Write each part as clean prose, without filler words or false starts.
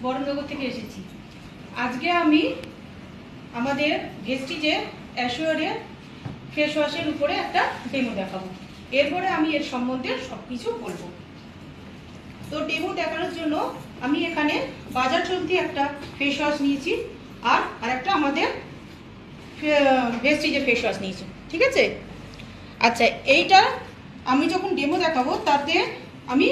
বরণনগর থেকে এসেছি। আজকে আমি আমাদের ভেস্টিজে অ্যাশিওরের ফেস ওয়াশের উপরে একটা ডেমো দেখাবো। এরপরে আমি এর সম্বন্ধে সব কিছু বলবো। তো ডেমো দেখানোর জন্য আমি এখানে বাজার চলতি একটা ফেস ওয়াশ নিয়েছি আর একটা আমাদের ভেস্টিজের ফেস ওয়াশ নিয়েছি, ঠিক আছে। আচ্ছা, এইটা আমি যখন ডেমো দেখাবো তাতে আমি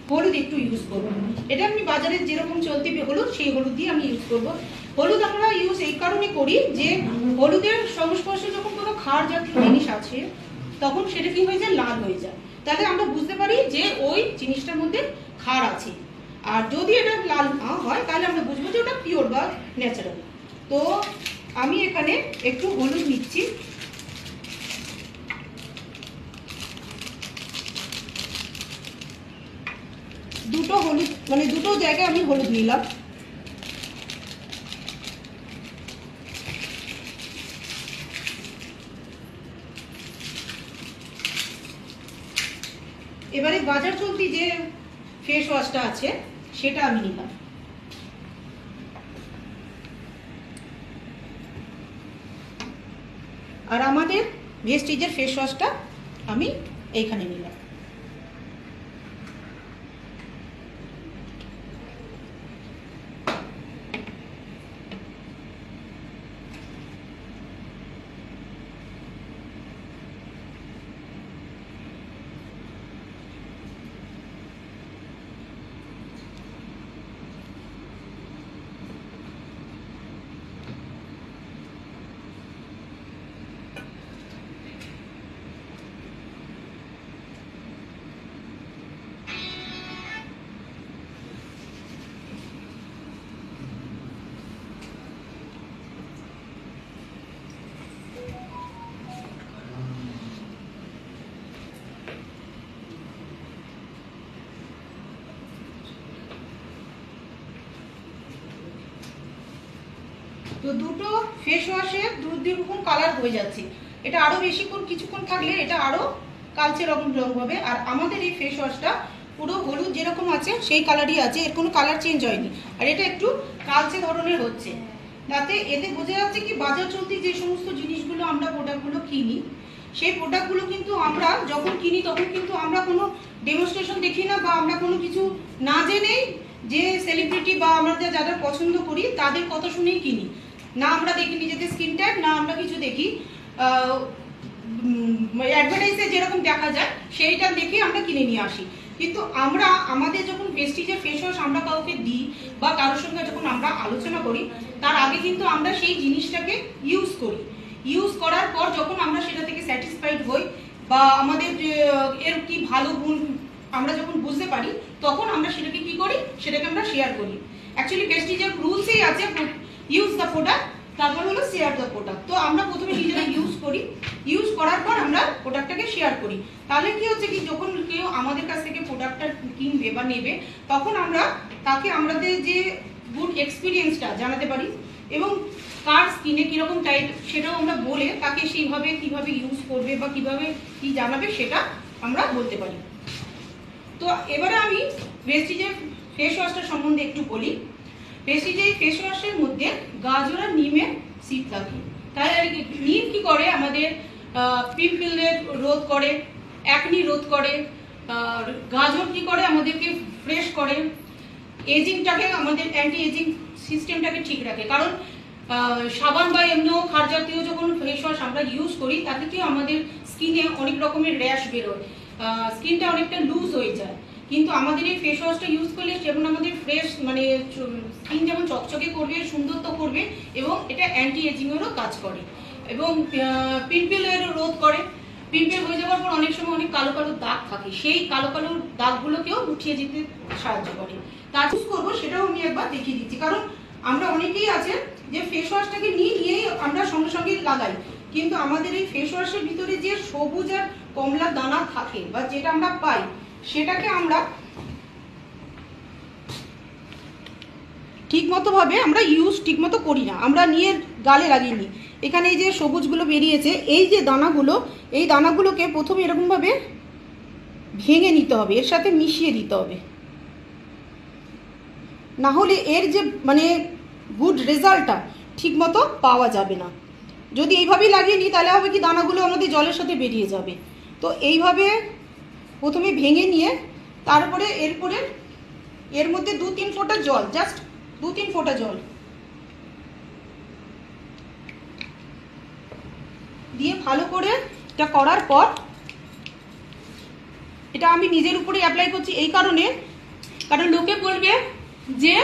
হলুদ একটু ইউজ করবো। এটা আমি বাজারে যেরকম চলতি হলুদ, সেই হলুদ দিয়ে আমি ইউজ করবো। হলুদ আমরা ইউজ এই কারণে করি যে হলুদের সংস্পর্শে যখন কোনো ক্ষার জাতীয় জিনিস আছে তখন সেটা কি হয়ে যায়, লাল হয়ে যায়। তাহলে আমরা বুঝতে পারি যে ওই জিনিসটার মধ্যে ক্ষার আছে। আর যদি এটা লাল না হয় তাহলে আমরা বুঝবো যে ওটা পিওর বা ন্যাচারাল। তো আমি এখানে একটু হলুদ নিচ্ছি। দুটো হলুদ, মানে দুটো জায়গায় আমি হলুদ নিলাম। এবারে বাজার চলতি যে ফেস ওয়াশটা আছে সেটা আমি নিলাম। আর আমাদের ভেস্টিজের ফেস ওয়াশটা আমি এইখানে নিলাম। তো দুটো ফেস ওয়াশে দুই রকম কালার হয়ে যাচ্ছে। এটা আরো বেশিক্ষণ কিছুক্ষণ থাকলে এটা আরো কালচে রং হবে। আর আমাদের এই ফেস ওয়াশটা পুরো হলুদ যেরকম আছে সেই কালারই আছে, এর কোনো কালার চেঞ্জ হয়নি। আর এটা একটু কালচে ধরনের হচ্ছে। তাতে এতে বোঝা যাচ্ছে কি বাজার চলতি যে সমস্ত জিনিসগুলো আমরা প্রোডাক্টগুলো কিনি, সেই প্রোডাক্টগুলো কিন্তু আমরা যখন কিনি তখন কিন্তু আমরা কোনো ডেমনস্ট্রেশন দেখি না, বা আমরা কোনো কিছু না জেনেই যে সেলিব্রিটি বা আমরা যারা পছন্দ করি তাদের কথা শুনেই কিনি। না আমরা দেখি নিজেদের স্কিন টাইপ, না আমরা কিছু দেখি অ্যাডভার্টাইজে যেরকম দেখা যায় সেইটা দেখে আমরা কিনে নিয়ে আসি। কিন্তু আমরা আমাদের যখন ভেস্টিজের ফেস ওয়াশ আমরা কাউকে দিই বা কারোর সঙ্গে যখন আমরা আলোচনা করি তার আগে কিন্তু আমরা সেই জিনিসটাকে ইউজ করি। ইউজ করার পর যখন আমরা সেটা থেকে স্যাটিসফাইড হই বা আমাদের এর কি ভালো গুণ আমরা যখন বুঝতে পারি তখন আমরা সেটাকে কি করি, সেটাকে আমরা শেয়ার করি। অ্যাকচুয়ালি ভেস্টিজের রুলসেই আছে ইউজ দ্য প্রোডাক্ট, তারপর হলো শেয়ার দ্য প্রোডাক্ট। তো আমরা প্রথমে নিজেরা ইউজ করি, ইউজ করার পর আমরা প্রোডাক্টটাকে শেয়ার করি। তাহলে কি হচ্ছে কি যখন কেউ আমাদের কাছ থেকে প্রোডাক্টটা কিনবে বা নেবে তখন আমরা তাকে আমাদের যে গুড এক্সপিরিয়েন্সটা জানাতে পারি এবং কার স্কিনে কীরকম টাইপ সেটাও আমরা বলে তাকে সেইভাবে কিভাবে ইউজ করবে বা কিভাবে কি জানাবে সেটা আমরা বলতে পারি। তো এবারে আমি ভেস্টিজের ফেস ওয়াশটার সম্বন্ধে একটু বলি। ভেস্টিজের ফেস ওয়াশের মধ্যে গাজর আর নিমের সিড থাকে। তাহলে নিম কি করে, আমাদের পিম্পলের রোধ করে, অ্যাকনি রোধ করে। গাজর কি করে, আমাদেরকে ফ্রেশ করে, এজিংটাকে আমাদের অ্যান্টি এজিং সিস্টেমটাকে ঠিক রাখে। কারণ সাবান বা এমনিও ক্ষার জাতীয় যখন ফেস ওয়াশ আমরা ইউজ করি তাতে কি আমাদের স্কিনে অনেক রকমের র্যাশ বেরোয়, স্কিনটা অনেকটা লুজ হয়ে যায়। কিন্তু আমাদের এই ফেস ওয়াশটা ইউজ করলে যেমন আমাদের ফ্রেশ, মানে স্কিন যেমন চকচকে করবে, সুন্দরত্ব করবে এবং এটা অ্যান্টি এজিংয়েরও কাজ করে এবং পিম্পলেরও রোধ করে। পিম্পল হয়ে যাওয়ার পর অনেক সময় অনেক কালো কালো দাগ থাকে, সেই কালো কালো দাগগুলোকেও উঠিয়ে যেতে সাহায্য করে। তা ইউজ করবো সেটাও আমি একবার দেখিয়ে দিচ্ছি। কারণ আমরা অনেকেই আছে যে ফেস ওয়াশটাকে নিয়েই আমরা সঙ্গে সঙ্গে লাগাই, কিন্তু আমাদের এই ফেস ওয়াশের ভিতরে যে সবুজ আর কমলা দানা থাকে বা যেটা আমরা পাই সেটাকে আমরা ঠিকমতো ভাবে আমরা ইউজ ঠিকমতো করি না, আমরা নিয়ে গালে লাগিয়ে নিই। এখানে এই যে সবুজগুলো বেরিয়েছে, এই যে দানাগুলো, এই দানাগুলোকে প্রথমে এরকমভাবে ভেঙে নিতে হবে, এর সাথে মিশিয়ে দিতে হবে। না হলে এর যে মানে গুড রেজাল্টটা ঠিকমতো পাওয়া যাবে না। যদি এইভাবেই লাগিয়ে নিই তাহলে হবে কি দানাগুলো আমাদের জলের সাথে বেরিয়ে যাবে। তো এইভাবে প্রথমে ভেঙে নিয়ে তারপরে এরপরে এর মধ্যে 2-3 ফোঁটা জল, জাস্ট 2-3 ফোঁটা জল দিয়ে ভালো করে এটা করার পর এটা আমি নিজের উপরে অ্যাপ্লাই করছি এই কারণে, কারণ লোকে বলবে যে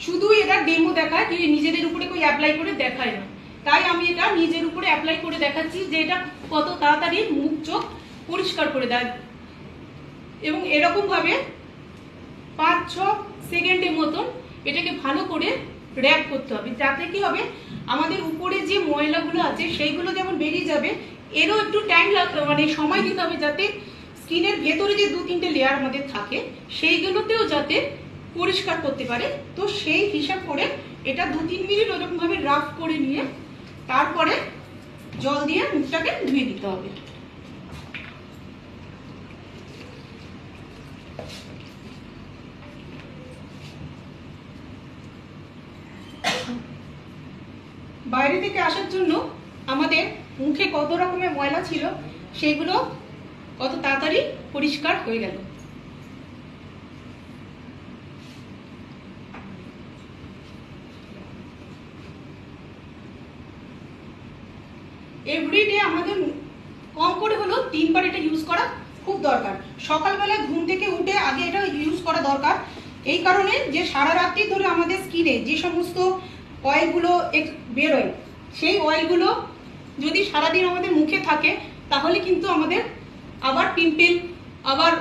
শুধু এটা ডেমো দেখায়, কি নিজেদের উপরে কই অ্যাপ্লাই করে দেখায় না। তাই আমি এটা নিজের উপরে অ্যাপ্লাই করে দেখাচ্ছি যে এটা কত তাড়াতাড়ি মুখ চোখ পরিষ্কার করে দেয়। এবং এরকম ভাবে 5-6 সেকেন্ডের মতন এটাকে ভালো করে র‍্যাপ করতে হবে, যাতে কি হবে আমাদের উপরে যে ময়লাগুলো আছে সেইগুলো যেমন বেরিয়ে যাবে, এরও একটু টাইম লাগবে, মানে সময় দিতে হবে যাতে স্কিনের ভেতরে যে 2-3টে লেয়ার আমাদের থাকে সেইগুলোতেও যাতে পরিষ্কার করতে পারে। তো সেই হিসাব করে এটা 2-3 মিনিট ওরকম ভাবে রাফ করে নিয়ে তারপরে জল দিয়ে মুখটাকে ধুয়ে দিতে হবে। বাইরে থেকে আসার জন্য আমাদের মুখে কত রকমের ময়লা ছিল সেগুলো কত তাড়াতাড়ি পরিষ্কার হয়ে গেল। এভরিডে আমাদের কম করে হলেও 3 বার এটা ইউজ করা খুব দরকার। সকালবেলা ঘুম থেকে উঠে আগে এটা ইউজ করা দরকার, এই কারণে যে সারা রাত্রি ধরে আমাদের স্কিনে যে সমস্ত অয়েলগুলো বেরোয় সেই অয়েলগুলো যদি সারাদিন আমাদের মুখে থাকে তাহলে কিন্তু আমাদের আবার পিম্পল, আবার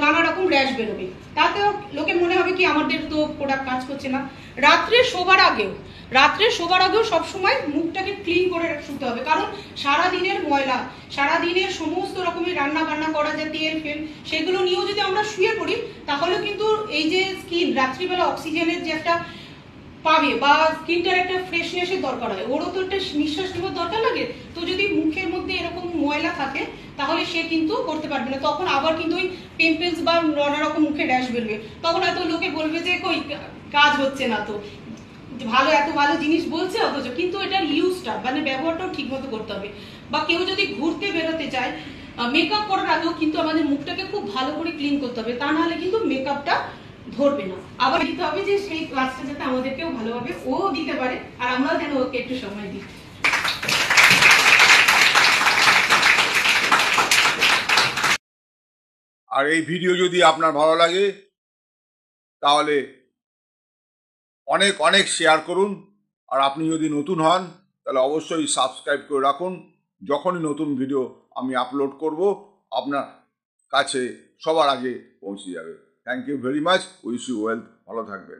নানা রকম র্যাশ বেরোবে। তাতেও লোকে মনে হবে কি আমাদের তো প্রোডাক্ট কাজ করছে না। রাত্রে শোবার আগেও সবসময় মুখটাকে ক্লিন করে শুতে হবে, কারণ সারাদিনের ময়লা, সারাদিনের সমস্ত রকমের রান্না বান্না করা যে তেল ফেল সেগুলো নিয়েও যদি আমরা শুয়ে পড়ি তাহলে কিন্তু এই যে স্কিন রাত্রিবেলা অক্সিজেনের যে একটা পাবে বা স্কিনটার একটা ফ্রেশনেসের দরকার হয়, ওরও তো একটা নিঃশ্বাস নেওয়ার দরকার লাগে। তো যদি মুখের মধ্যে এরকম ময়লা থাকে তাহলে সে কিন্তু করতে পারবে না, তখন আবার কিন্তু ওই পিম্পলস বা নানা রকম মুখে র্যাশ বেরবে। তখন হয়তো লোকে বলবে যে কই কাজ হচ্ছে না, তো এত ভালো জিনিস বলছে অথচ, কিন্তু এটার ইউজটা মানে ব্যবহারটাও ঠিক মতো করতে হবে। বা কেউ যদি ঘুরতে বেরোতে চায় মেকআপ করার আগেও কিন্তু আমাদের মুখটাকে খুব ভালো করে ক্লিন করতে হবে, তা নাহলে কিন্তু মেকআপটা ধরবে না। আবার দিতে হবে যে সেই কাজটা যাতে আমাদেরকেও ভালোভাবে ও দিতে পারে আর আমরাও যেন ওকে একটু সময় দিই। আর এই ভিডিও যদি আপনার ভালো লাগে তাহলে অনেক অনেক শেয়ার করুন। আর আপনি যদি নতুন হন তাহলে অবশ্যই সাবস্ক্রাইব করে রাখুন। যখনই নতুন ভিডিও আমি আপলোড করব আপনার কাছে সবার আগে পৌঁছে যাবে। Thank you very much. Wish you wealth. ভালো থাকবেন।